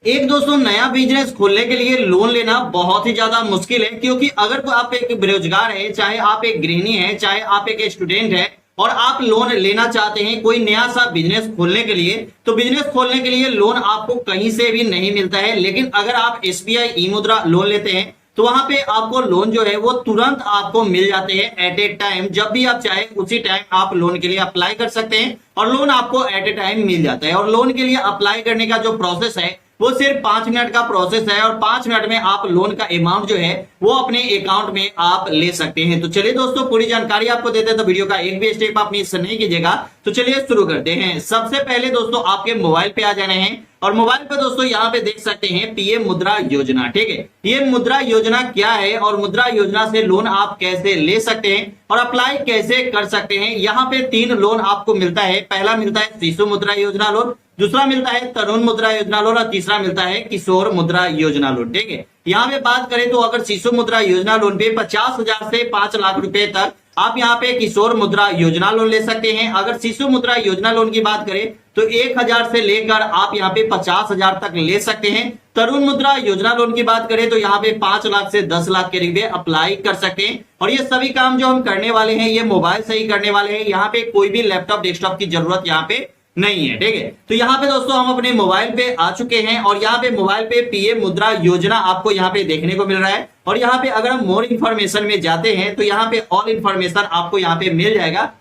एक दोस्तों नया बिजनेस खोलने के लिए लोन लेना बहुत ही ज्यादा मुश्किल है, क्योंकि अगर तो आप एक बेरोजगार है, चाहे आप एक गृहिणी है, चाहे आप एक स्टूडेंट है और आप लोन लेना चाहते हैं कोई नया सा बिजनेस खोलने के लिए, तो बिजनेस खोलने के लिए लोन आपको कहीं से भी नहीं मिलता है। लेकिन अगर आप एसबीआई ई मुद्रा लोन लेते हैं तो वहां पे आपको लोन जो है वो तुरंत आपको मिल जाते हैं एट ए टाइम। जब भी आप चाहे उसी टाइम आप लोन के लिए अप्लाई कर सकते हैं और लोन आपको एट ए टाइम मिल जाता है। और लोन के लिए अप्लाई करने का जो प्रोसेस है वो सिर्फ 5 मिनट का प्रोसेस है और 5 मिनट में आप लोन का अमाउंट जो है वो अपने अकाउंट में आप ले सकते हैं। तो चलिए दोस्तों पूरी जानकारी आपको देते हैं, तो वीडियो का एक भी स्टेप आप मिस नहीं कीजिएगा। तो चलिए शुरू करते हैं। सबसे पहले दोस्तों आपके मोबाइल पे आ जाने हैं और मोबाइल पे दोस्तों यहाँ पे देख सकते हैं पीएम मुद्रा योजना। ठीक है, ये मुद्रा योजना क्या है और मुद्रा योजना से लोन आप कैसे ले सकते हैं और अप्लाई कैसे कर सकते हैं। यहाँ पे 3 लोन आपको मिलता है। पहला मिलता है शिशु मुद्रा योजना लोन, दूसरा मिलता है तरुण मुद्रा योजना लोन और तीसरा मिलता है किशोर मुद्रा योजना लोन। ठीक है, यहाँ पे बात करें तो अगर शिशु मुद्रा योजना लोन पे 50,000 से 5 लाख रुपए तक आप यहाँ पे किशोर मुद्रा योजना लोन ले सकते हैं। अगर शिशु मुद्रा योजना लोन की बात करें तो 1,000 से लेकर आप यहाँ पे 50,000 तक ले सकते हैं। तरुण मुद्रा योजना लोन की बात करें तो यहाँ पे 5 लाख से 10 लाख के रुपए अप्लाई कर सकते हैं। और ये सभी काम जो हम करने वाले हैं ये मोबाइल से ही करने वाले हैं। यहाँ पे कोई भी लैपटॉप डेस्कटॉप की जरूरत यहाँ पे नहीं है। ठीक है, तो यहाँ पे दोस्तों हम अपने मोबाइल पे आ चुके हैं और यहाँ पे मोबाइल पे पीएम मुद्रा योजना आपको यहाँ पे देखने को मिल रहा है। और यहाँ पे अगर हम मोर इन्फॉर्मेशन में जाते हैं तो यहाँ पे ऑल इन्फॉर्मेशन आपको यहाँ पे मिल जाएगा।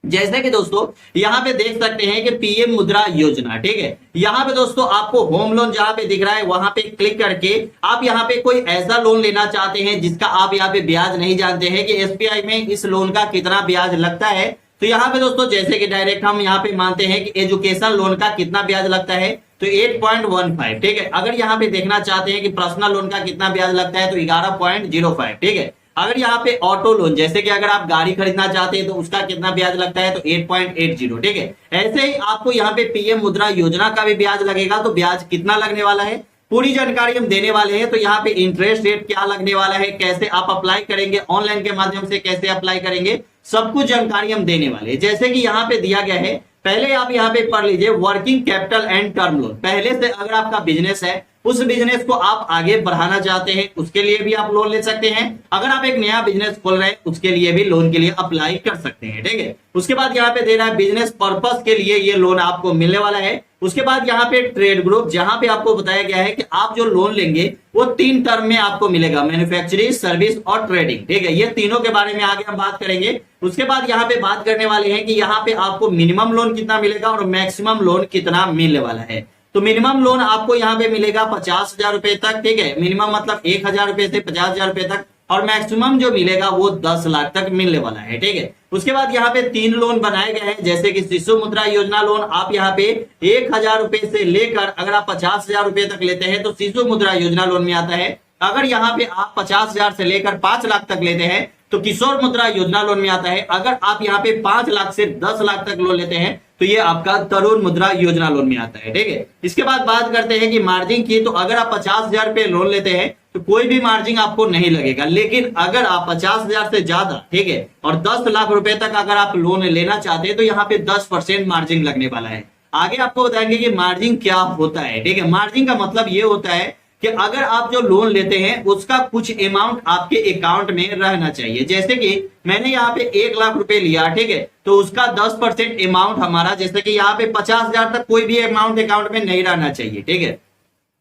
जैसे कि दोस्तों यहाँ पे देख सकते हैं कि पीएम मुद्रा योजना। ठीक है, यहाँ पे दोस्तों आपको होम लोन जहाँ पे दिख रहा है वहां पे क्लिक करके आप यहाँ पे कोई ऐसा लोन लेना चाहते हैं जिसका आप यहाँ पे ब्याज नहीं जानते हैं कि एसबीआई में इस लोन का कितना ब्याज लगता है। तो यहाँ पे दोस्तों जैसे कि डायरेक्ट हम यहाँ पे मानते हैं कि एजुकेशन लोन का कितना ब्याज लगता है तो 8.15। ठीक है, अगर यहाँ पे देखना चाहते हैं कि पर्सनल लोन का कितना ब्याज लगता है तो 11.05। ठीक है, अगर यहाँ पे ऑटो लोन जैसे कि अगर आप गाड़ी खरीदना चाहते हैं तो उसका कितना ब्याज लगता है तो 8.80। ठीक है, ऐसे ही आपको यहाँ पे पीएम मुद्रा योजना का भी ब्याज लगेगा। तो ब्याज कितना लगने वाला है पूरी जानकारी हम देने वाले हैं। तो यहाँ पे इंटरेस्ट रेट क्या लगने वाला है, कैसे आप अप्लाई करेंगे, ऑनलाइन के माध्यम से कैसे अप्लाई करेंगे, सब कुछ जानकारी हम देने वाले हैं। जैसे कि यहाँ पे दिया गया है, पहले आप यहाँ पे पढ़ लीजिए working capital and term loan. पहले से अगर आपका बिजनेस है उस बिजनेस को आप आगे बढ़ाना चाहते हैं उसके लिए भी आप लोन ले सकते हैं। अगर आप एक नया बिजनेस खोल रहे हैं उसके लिए भी लोन के लिए अप्लाई कर सकते हैं। ठीक है, उसके बाद यहाँ पे दे रहा है बिजनेस पर्पस के लिए ये लोन आपको मिलने वाला है। उसके बाद यहाँ पे ट्रेड ग्रुप जहां पे आपको बताया गया है कि आप जो लोन लेंगे वो 3 टर्म में आपको मिलेगा, मैन्युफैक्चरिंग, सर्विस और ट्रेडिंग। ठीक है, ये तीनों के बारे में आगे हम बात करेंगे। उसके बाद यहाँ पे बात करने वाले हैं कि यहाँ पे आपको मिनिमम लोन कितना मिलेगा और मैक्सिमम लोन कितना मिलने वाला है। तो मिनिमम लोन आपको यहाँ पे मिलेगा 50,000 रुपए तक। ठीक है, मिनिमम मतलब 1,000 रुपए से 50,000 रुपए तक और मैक्सिमम जो मिलेगा वो 10 लाख तक मिलने वाला है। ठीक है, उसके बाद यहाँ पे 3 लोन बनाए गए हैं जैसे कि शिशु मुद्रा योजना लोन आप यहाँ पे 1,000 रुपए से लेकर अगर आप 50,000 रुपए तक लेते हैं तो शिशु मुद्रा योजना लोन में आता है। अगर यहाँ पे आप 50,000 से लेकर 5 लाख तक लेते हैं तो किशोर मुद्रा योजना लोन में आता है। अगर आप यहाँ पे 5 लाख से 10 लाख तक लोन लेते हैं तो ये आपका तरुण मुद्रा योजना लोन में आता है। ठीक है, इसके बाद बात करते हैं कि मार्जिन की। तो अगर आप 50,000 रुपए लोन लेते हैं तो कोई भी मार्जिन आपको नहीं लगेगा। लेकिन अगर आप 50,000 से ज्यादा ठीक है और 10 लाख रुपए तक अगर आप लोन लेना चाहते हैं तो यहाँ पे 10% मार्जिन लगने वाला है। आगे आपको बताएंगे कि मार्जिन क्या होता है। ठीक है, मार्जिन का मतलब ये होता है कि अगर आप जो लोन लेते हैं उसका कुछ अमाउंट आपके अकाउंट में रहना चाहिए। जैसे कि मैंने यहाँ पे 1 लाख रुपए लिया, ठीक है, तो उसका 10% अमाउंट हमारा, जैसे कि यहाँ पे 50,000 तक कोई भी अमाउंट अकाउंट में नहीं रहना चाहिए। ठीक है,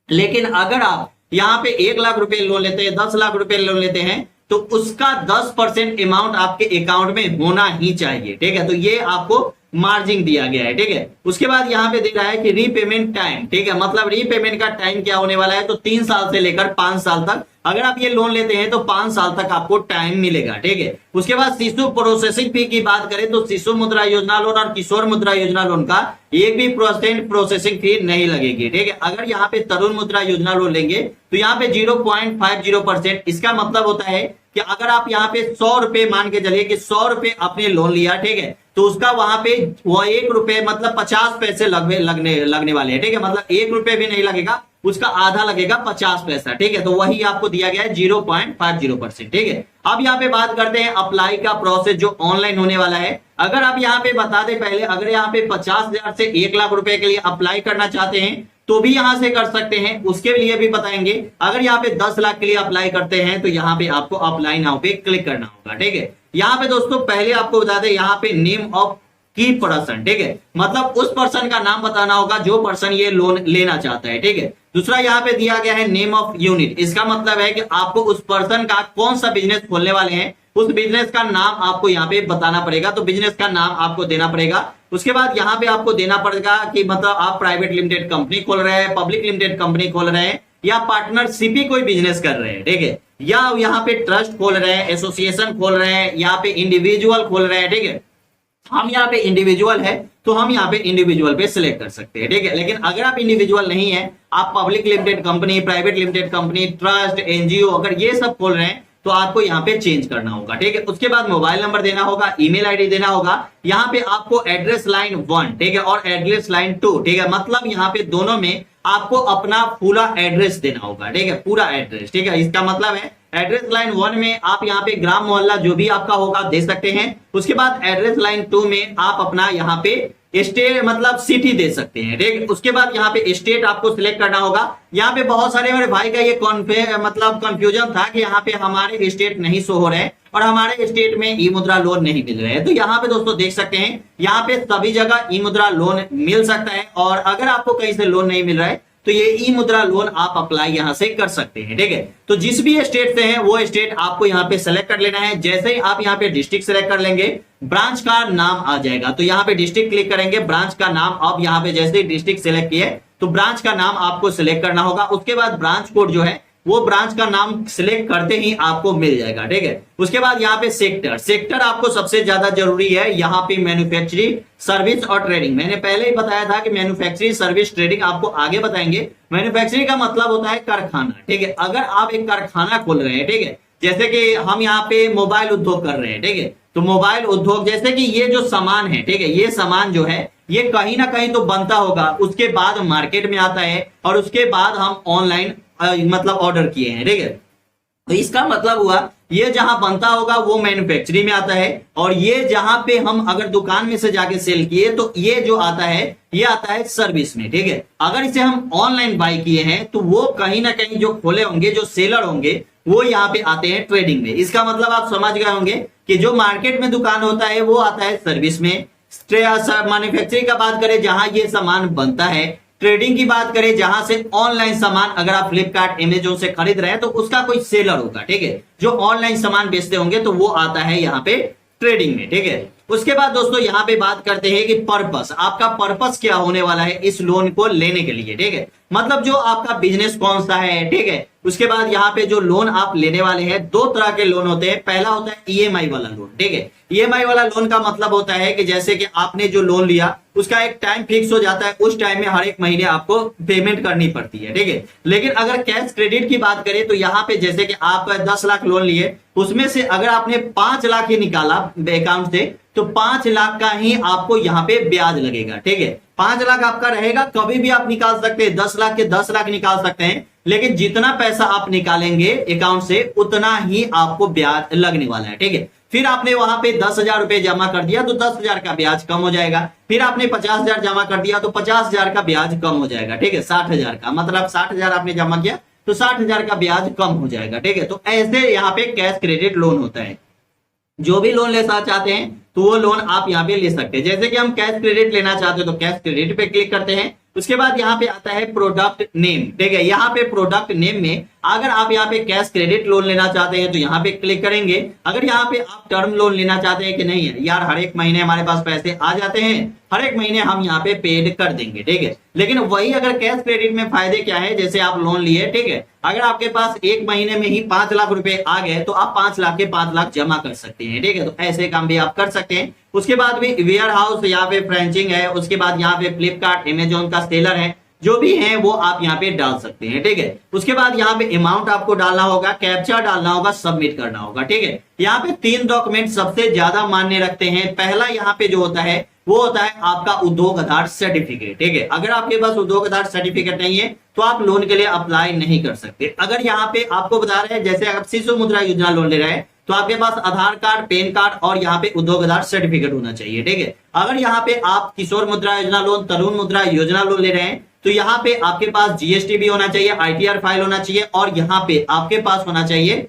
लेकिन अगर आप यहाँ पे 1 लाख रुपए लोन लेते हैं, 10 लाख रुपए लोन लेते हैं तो उसका 10% अमाउंट आपके अकाउंट में होना ही चाहिए। ठीक है, तो ये आपको मार्जिन दिया गया है। ठीक है, उसके बाद यहाँ पे दे रहा है कि रीपेमेंट टाइम। ठीक है, मतलब रीपेमेंट का टाइम क्या होने वाला है तो 3 साल से लेकर 5 साल तक अगर आप ये लोन लेते हैं तो 5 साल तक आपको टाइम मिलेगा। ठीक है, उसके बाद शिशु प्रोसेसिंग फी की बात करें तो शिशु मुद्रा योजना लोन और किशोर मुद्रा योजना लोन का 1% प्रोसेसिंग फी नहीं लगेगी। ठीक है, अगर यहाँ पे तरुण मुद्रा योजना लोन लेंगे तो यहाँ पे 0.50%। इसका मतलब होता है कि अगर आप यहाँ पे 100 रुपए मान के चलिए कि 100 रुपए आपने लोन लिया, ठीक है, तो उसका वहां पे वो 1 रुपए मतलब 50 पैसे लगने वाले हैं। ठीक है, मतलब 1 रुपए भी नहीं लगेगा, उसका आधा लगेगा 50 पैसा। ठीक है, तो वही आपको दिया गया है 0.50%। ठीक है, अब यहाँ पे बात करते हैं अप्लाई का प्रोसेस जो ऑनलाइन होने वाला है। अगर आप यहाँ पे बता दें पहले, अगर यहाँ पे 50,000 से 1 लाख रुपए के लिए अप्लाई करना चाहते हैं तो भी यहां से कर सकते हैं, उसके लिए भी बताएंगे। अगर यहाँ पे 10 लाख के लिए अप्लाई करते हैं तो यहाँ पे आपको अप्लाई नाउ पे क्लिक करना होगा, ठीक है। यहाँ पे दोस्तों पहले आपको बता दें, यहाँ पे नेम ऑफ की पर्सन, ठीक है, मतलब उस पर्सन का नाम बताना होगा जो पर्सन ये लोन लेना चाहता है, ठीक है। दूसरा यहाँ पे दिया गया है नेम ऑफ यूनिट, इसका मतलब है कि आपको उस पर्सन का कौन सा बिजनेस खोलने वाले हैं उस बिजनेस का नाम आपको यहाँ पे बताना पड़ेगा, तो बिजनेस का नाम आपको देना पड़ेगा। उसके बाद यहाँ पे आपको देना पड़ेगा कि मतलब आप प्राइवेट लिमिटेड कंपनी खोल रहे हैं, पब्लिक लिमिटेड कंपनी खोल रहे हैं, या पार्टनरशिप ही कोई बिजनेस कर रहे हैं, ठीक है, या यहाँ पे ट्रस्ट खोल रहे हैं, एसोसिएशन खोल रहे हैं, यहाँ पे इंडिविजुअल खोल रहे हैं, ठीक है। हम यहाँ पे इंडिविजुअल है तो हम यहाँ पे इंडिविजुअल पे सिलेक्ट कर सकते हैं, ठीक है। लेकिन अगर आप इंडिविजुअल नहीं है, आप public limited company, private limited company, trust, NGO अगर ये सब खोल रहे हैं तो आपको यहाँ पे चेंज करना होगा, ठीक है। उसके बाद मोबाइल नंबर देना होगा, ईमेल आईडी देना होगा, यहाँ पे आपको एड्रेस लाइन 1, ठीक है, और एड्रेस लाइन 2, ठीक है, मतलब यहाँ पे दोनों में आपको अपना पूरा एड्रेस देना होगा, ठीक है, पूरा एड्रेस, ठीक है। इसका मतलब है एड्रेस लाइन 1 में आप यहाँ पे ग्राम मोहल्ला जो भी आपका होगा दे सकते हैं। उसके बाद एड्रेस लाइन 2 में आप अपना यहाँ पे स्टेट मतलब सिटी दे सकते हैं, ठीक है। उसके बाद यहाँ पे स्टेट आपको सिलेक्ट करना होगा। यहाँ पे बहुत सारे मेरे भाई का ये मतलब कंफ्यूजन था कि यहाँ पे हमारे स्टेट नहीं शो हो रहे हैं और हमारे स्टेट में ई मुद्रा लोन नहीं मिल रहे हैं। तो यहाँ पे दोस्तों देख सकते हैं, यहाँ पे सभी जगह ई मुद्रा लोन मिल सकता है, और अगर आपको कहीं से लोन नहीं मिल रहा है तो ये ई मुद्रा लोन आप अप्लाई यहां से कर सकते हैं, ठीक है। तो जिस भी स्टेट से है वो स्टेट आपको यहाँ पे सेलेक्ट कर लेना है। जैसे ही आप यहाँ पे डिस्ट्रिक्ट सेलेक्ट कर लेंगे, ब्रांच का नाम आ जाएगा, तो यहाँ पे डिस्ट्रिक्ट क्लिक करेंगे, ब्रांच का नाम अब यहाँ पे जैसे ही डिस्ट्रिक्ट सेलेक्ट किए तो ब्रांच का नाम आपको सिलेक्ट करना होगा। उसके बाद ब्रांच कोड जो है वो ब्रांच का नाम सिलेक्ट करते ही आपको मिल जाएगा, ठीक है। उसके बाद यहाँ पे सेक्टर आपको सबसे ज्यादा जरूरी है। यहाँ पे मैन्युफैक्चरिंग, सर्विस और ट्रेडिंग, मैंने पहले ही बताया था कि मैन्युफैक्चरिंग, सर्विस, ट्रेडिंग आपको आगे बताएंगे। मैन्युफैक्चरिंग का मतलब होता है कारखाना, ठीक है। अगर आप एक कारखाना खोल रहे हैं, ठीक है, जैसे कि हम यहाँ पे मोबाइल उद्योग कर रहे हैं, ठीक है, तो मोबाइल उद्योग जैसे कि ये जो सामान है, ठीक है, ये सामान जो है ये कहीं ना कहीं तो बनता होगा, उसके बाद मार्केट में आता है और उसके बाद हम ऑनलाइन मतलब ऑर्डर किए हैं, ठीक है। तो इसका मतलब हुआ ये जहां बनता होगा वो मैन्युफैक्चरिंग में आता है, और ये जहां पे हम अगर दुकान में से जाके सेल किए तो ये जो आता है ये आता है सर्विस में, ठीक है। अगर इसे हम ऑनलाइन बाय किए हैं तो वो कहीं ना कहीं जो खोले होंगे, जो सेलर होंगे, वो यहाँ पे आते हैं ट्रेडिंग में। इसका मतलब आप समझ गए होंगे कि जो मार्केट में दुकान होता है वो आता है सर्विस में। मैन्युफैक्चरिंग का बात करें जहां ये सामान बनता है, ट्रेडिंग की बात करें जहां से ऑनलाइन सामान अगर आप फ्लिपकार्ट, अमेजोन से खरीद रहे हैं तो उसका कोई सेलर होगा, ठीक है, जो ऑनलाइन सामान बेचते होंगे, तो वो आता है यहाँ पे ट्रेडिंग में, ठीक है। उसके बाद दोस्तों यहाँ पे बात करते हैं कि पर्पस, आपका पर्पस क्या होने वाला है इस लोन को लेने के लिए, ठीक है, मतलब जो आपका बिजनेस कौन सा है, ठीक है। उसके बाद यहाँ पे जो लोन आप लेने वाले हैं, 2 तरह के लोन होते हैं। पहला होता है ईएमआई वाला लोन, ठीक है। ईएमआई वाला लोन का मतलब होता है कि जैसे कि आपने जो लोन लिया उसका एक टाइम फिक्स हो जाता है, उस टाइम में हर एक महीने आपको पेमेंट करनी पड़ती है, ठीक है। लेकिन अगर कैश क्रेडिट की बात करें तो यहाँ पे जैसे कि आप 10 लाख लोन लिए, उसमें से अगर आपने 5 लाख ही निकाला अकाउंट से तो 5 लाख का ही आपको यहाँ पे ब्याज लगेगा, ठीक है। 5 लाख आपका रहेगा, कभी भी आप निकाल सकते हैं, 10 लाख के 10 लाख निकाल सकते हैं, लेकिन जितना पैसा आप निकालेंगे अकाउंट से उतना ही आपको ब्याज लगने वाला है, ठीक है। फिर आपने वहां पे 10,000 रुपए जमा कर दिया तो 10,000 का ब्याज कम हो जाएगा। फिर आपने 50,000 जमा कर दिया तो 50,000 का ब्याज कम हो जाएगा, ठीक है। 60,000 का मतलब 60,000 आपने जमा किया तो 60,000 का ब्याज कम हो जाएगा, ठीक है। तो ऐसे यहाँ पे कैश क्रेडिट लोन होता है। जो भी लोन लेना चाहते हैं तो वो लोन आप यहाँ पे ले सकते हैं। जैसे कि हम कैश क्रेडिट लेना चाहते हैं तो कैश क्रेडिट पे क्लिक करते हैं। उसके बाद यहाँ पे आता है प्रोडक्ट नेम, ठीक है। यहाँ पे प्रोडक्ट नेम में अगर आप यहाँ पे कैश क्रेडिट लोन लेना चाहते हैं तो यहाँ पे क्लिक करेंगे। अगर यहाँ पे आप टर्म लोन लेना चाहते हैं कि नहीं है यार, हर एक महीने हमारे पास पैसे आ जाते हैं, हर एक महीने हम यहाँ पे पेड कर देंगे, ठीक है। लेकिन वही अगर कैश क्रेडिट में फायदे क्या है, जैसे आप लोन लिए, ठीक है, अगर आपके पास एक महीने में ही 5 लाख रुपए आ गए तो आप 5 लाख के 5 लाख जमा कर सकते हैं, ठीक है। तो ऐसे काम भी आप कर सकते हैं। उसके बाद भी वेयर हाउस यहाँ पे फ्रेंचिंग है, उसके बाद यहाँ पे फ्लिपकार्ट, अमेजोन का सेलर है, जो भी है वो आप यहाँ पे डाल सकते हैं, ठीक है। उसके बाद यहाँ पे अमाउंट आपको डालना होगा, कैप्चा डालना होगा, सबमिट करना होगा, ठीक है। यहाँ पे 3 डॉक्यूमेंट सबसे ज्यादा मान्य रखते हैं। पहला यहाँ पे जो होता है वो होता है आपका उद्योग आधार सर्टिफिकेट, ठीक है। अगर आपके पास उद्योग आधार सर्टिफिकेट नहीं है तो आप लोन के लिए अप्लाई नहीं कर सकते। अगर यहाँ पे आपको बता रहे हैं जैसे आप शिशु मुद्रा योजना लोन ले रहे हैं तो आपके पास आधार कार्ड, पैन कार्ड और यहाँ पे उद्योग आधार सर्टिफिकेट होना चाहिए, ठीक है। अगर यहाँ पे आप किशोर मुद्रा योजना लोन, तरुण मुद्रा योजना लोन ले रहे हैं तो यहाँ पे आपके पास जीएसटी भी होना चाहिए, आईटीआर फाइल होना चाहिए और यहाँ पे आपके पास होना चाहिए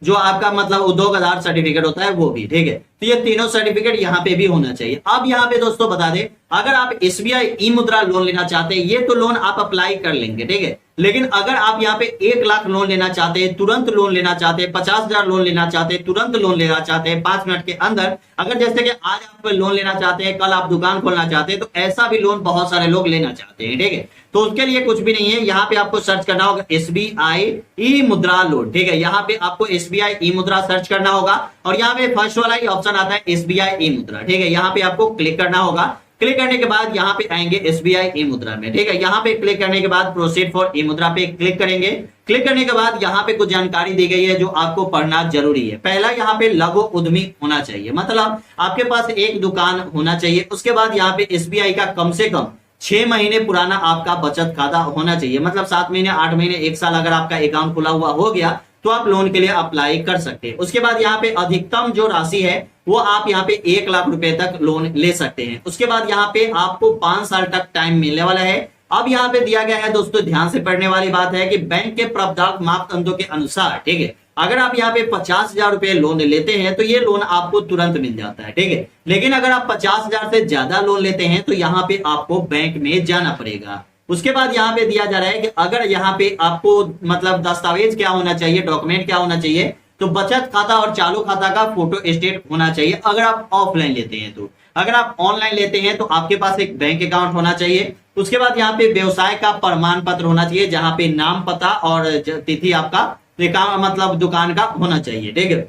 जो आपका मतलब उद्योग आधार सर्टिफिकेट होता है वो भी, ठीक है। तो ये तीनों सर्टिफिकेट यहाँ पे भी होना चाहिए। अब यहाँ पे दोस्तों बता दें, अगर आप एसबीआई ई मुद्रा लोन लेना चाहते हैं, ये तो लोन आप अप्लाई कर लेंगे, ठीक है। लेकिन अगर आप यहाँ पे 1 लाख लोन लेना चाहते हैं, तुरंत लोन लेना चाहते हैं, 50,000 लोन लेना चाहते हैं, तुरंत लोन लेना चाहते हैं 5 मिनट के अंदर, अगर जैसे कि आज आप लोन लेना चाहते हैं, कल आप दुकान खोलना चाहते हैं, तो ऐसा भी लोन बहुत सारे लोग लेना चाहते हैं, ठीक है। तो उसके लिए कुछ भी नहीं है, यहाँ पे आपको सर्च करना होगा एसबीआई ई मुद्रा लोन, ठीक है। यहाँ पे आपको एसबीआई ई मुद्रा सर्च करना होगा और यहाँ पे फर्स्ट वाला ही ऑप्शन आता है एसबीआई ई मुद्रा, ठीक है। यहाँ पे आपको क्लिक करना होगा। क्लिक करने के बाद यहाँ पे आएंगे एसबीआई ई मुद्रा में, ठीक है। यहाँ पे क्लिक करने के बाद प्रोसीड फॉर ई मुद्रा पे क्लिक करेंगे। क्लिक करने के बाद यहाँ पे कुछ जानकारी दी गई है जो आपको पढ़ना जरूरी है। पहला यहाँ पे लघु उद्यमी होना चाहिए, मतलब आपके पास एक दुकान होना चाहिए। उसके बाद यहाँ पे एसबीआई का कम से कम 6 महीने पुराना आपका बचत खाता होना चाहिए, मतलब 7 महीने, 8 महीने, 1 साल अगर आपका अकाउंट खुला हुआ हो गया तो आप लोन के लिए अप्लाई कर सकते हैं। उसके बाद यहाँ पे अधिकतम जो राशि है वो आप यहाँ पे 1 लाख रुपए तक लोन ले सकते हैं। उसके बाद यहाँ पे आपको 5 साल तक टाइम मिलने वाला है। अब यहाँ पे दिया गया है दोस्तों, ध्यान से पढ़ने वाली बात है कि बैंक के प्रावधान मापदंडों के अनुसार, ठीक है, अगर आप यहाँ पे 50,000 रुपए लोन लेते हैं तो ये लोन आपको तुरंत मिल जाता है, ठीक है। लेकिन अगर आप 50,000 से ज्यादा लोन लेते हैं तो यहाँ पे आपको बैंक में जाना पड़ेगा। उसके बाद यहाँ पे दिया जा रहा है कि अगर यहाँ पे आपको मतलब दस्तावेज क्या होना चाहिए, डॉक्यूमेंट क्या होना चाहिए, तो बचत खाता और चालू खाता का फोटो स्टेट होना चाहिए अगर आप ऑफलाइन लेते हैं। तो अगर आप ऑनलाइन लेते हैं तो आपके पास एक बैंक अकाउंट होना चाहिए। उसके बाद यहाँ पे व्यवसाय का प्रमाण पत्र होना चाहिए, जहां पे नाम, पता और तिथि आपका मतलब दुकान का होना चाहिए, ठीक है।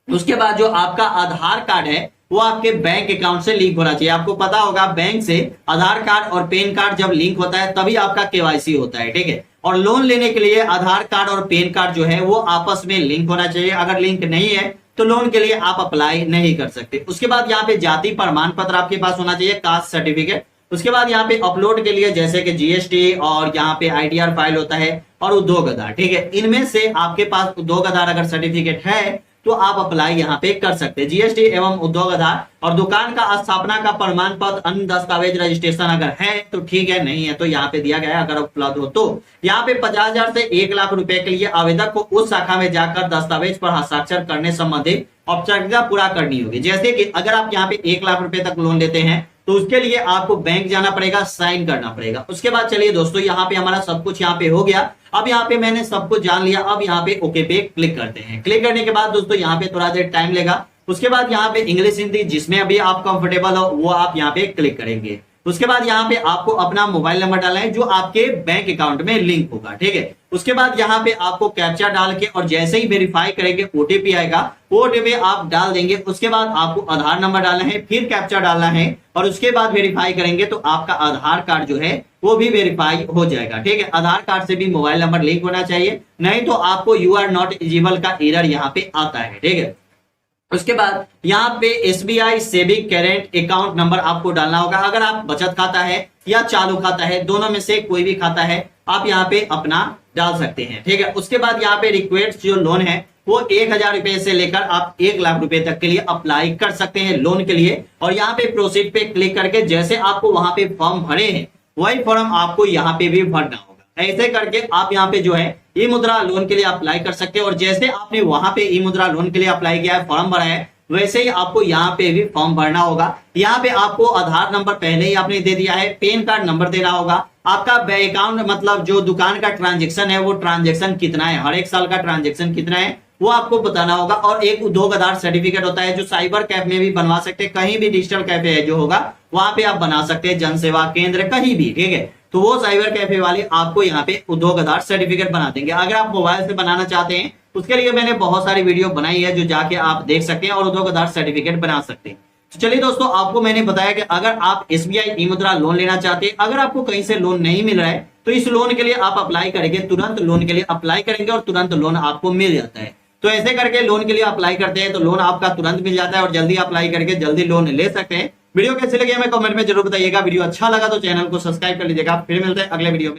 उसके बाद जो आपका आधार कार्ड है वो आपके बैंक अकाउंट से लिंक होना चाहिए। आपको पता होगा बैंक से आधार कार्ड और पैन कार्ड जब लिंक होता है तभी आपका केवाईसी होता है, ठीक है। और लोन लेने के लिए आधार कार्ड और पैन कार्ड जो है वो आपस में लिंक होना चाहिए। अगर लिंक नहीं है तो लोन के लिए आप अप्लाई नहीं कर सकते। उसके बाद यहाँ पे जाति प्रमाण पत्र आपके पास होना चाहिए, कास्ट सर्टिफिकेट। उसके बाद यहाँ पे अपलोड के लिए जैसे कि जीएसटी और यहाँ पे आईटीआर फाइल होता है और उद्योग आधार, ठीक है। इनमें से आपके पास उद्योग आधार अगर सर्टिफिकेट है तो आप अप्लाई यहाँ पे कर सकते हैं। जीएसटी एवं उद्योग आधार और दुकान का स्थापना का प्रमाण पत्र, अन्य दस्तावेज रजिस्ट्रेशन अगर है तो ठीक है, नहीं है तो यहाँ पे दिया गया है अगर उपलब्ध हो तो। यहाँ पे 50,000 से 1 लाख रुपए के लिए आवेदक को उस शाखा में जाकर दस्तावेज पर हस्ताक्षर करने संबंधी औपचारिकता पूरा करनी होगी। जैसे कि अगर आप यहाँ पे 1 लाख रुपए तक लोन लेते हैं तो उसके लिए आपको बैंक जाना पड़ेगा, साइन करना पड़ेगा। उसके बाद चलिए दोस्तों, यहाँ पे हमारा सब कुछ यहाँ पे हो गया। अब यहाँ पे मैंने सब कुछ जान लिया। अब यहाँ पे ओके पे क्लिक करते हैं। क्लिक करने के बाद दोस्तों यहाँ पे थोड़ा देर टाइम लेगा। उसके बाद यहाँ पे इंग्लिश हिंदी जिसमें अभी आप कंफर्टेबल हो वो आप यहाँ पे क्लिक करेंगे। उसके बाद यहाँ पे आपको अपना मोबाइल नंबर डालना है जो आपके बैंक अकाउंट में लिंक होगा, ठीक है। उसके बाद यहाँ पे आपको कैप्चा डाल के और जैसे ही वेरीफाई करेंगे ओटीपी आएगा, वो ओटीपी आप डाल देंगे। उसके बाद आपको आधार नंबर डालना है, फिर कैप्चा डालना है और उसके बाद वेरीफाई करेंगे तो आपका आधार कार्ड जो है वो भी वेरीफाई हो जाएगा, ठीक है। आधार कार्ड से भी मोबाइल नंबर लिंक होना चाहिए, नहीं तो आपको यू आर नॉट एलिजिबल का एरर यहाँ पे आता है, ठीक है। उसके बाद यहाँ पे SBI saving current account number आपको डालना होगा। अगर आप बचत खाता है या चालू खाता है, दोनों में से कोई भी खाता है, आप यहाँ पे अपना डाल सकते हैं, ठीक है। उसके बाद यहाँ पे रिक्वेस्ट जो लोन है वो 1,000 रुपए से लेकर आप 1 लाख रुपए तक के लिए अप्लाई कर सकते हैं लोन के लिए। और यहाँ पे प्रोसीड पे क्लिक करके जैसे आपको वहां पे फॉर्म भरे हैं वही फॉर्म आपको यहाँ पे भी भरना होगा। ऐसे करके आप यहाँ पे जो है ई मुद्रा लोन के लिए अप्लाई कर सकते हैं। और जैसे आपने वहां पे ई मुद्रा लोन के लिए अप्लाई किया है, फॉर्म भरा है, वैसे ही आपको यहाँ पे भी फॉर्म भरना होगा। यहाँ पे आपको आधार नंबर पहले ही आपने दे दिया है, पैन कार्ड नंबर देना होगा, आपका बैंक अकाउंट मतलब जो दुकान का ट्रांजेक्शन है वो ट्रांजेक्शन कितना है, हर एक साल का ट्रांजेक्शन कितना है वो आपको बताना होगा। और एक उद्योग आधार सर्टिफिकेट होता है जो साइबर कैफ में भी बनवा सकते हैं, कहीं भी डिजिटल कैफे है जो होगा वहां पे आप बना सकते हैं, जन सेवा केंद्र कहीं भी, ठीक है। तो वो साइबर कैफे वाले आपको यहाँ पे उद्योग आधार सर्टिफिकेट बना देंगे। अगर आप मोबाइल से बनाना चाहते हैं उसके लिए मैंने बहुत सारी वीडियो बनाई है जो जाके आप देख सकते हैं और उद्योग आधार सर्टिफिकेट बना सकते हैं। तो चलिए दोस्तों, आपको मैंने बताया कि अगर आप एसबीआई ई मुद्रा लोन लेना चाहते हैं, अगर आपको कहीं से लोन नहीं मिल रहा है तो इस लोन के लिए आप अप्लाई करेंगे, तुरंत लोन के लिए अप्लाई करेंगे और तुरंत लोन आपको मिल जाता है। तो ऐसे करके लोन के लिए अप्लाई करते हैं तो लोन आपका तुरंत मिल जाता है और जल्दी अप्लाई करके जल्दी लोन ले सकते हैं। वीडियो कैसे लगे हमें कमेंट में जरूर बताइएगा। वीडियो अच्छा लगा तो चैनल को सब्सक्राइब कर लीजिएगा। फिर मिलते हैं अगले वीडियो में।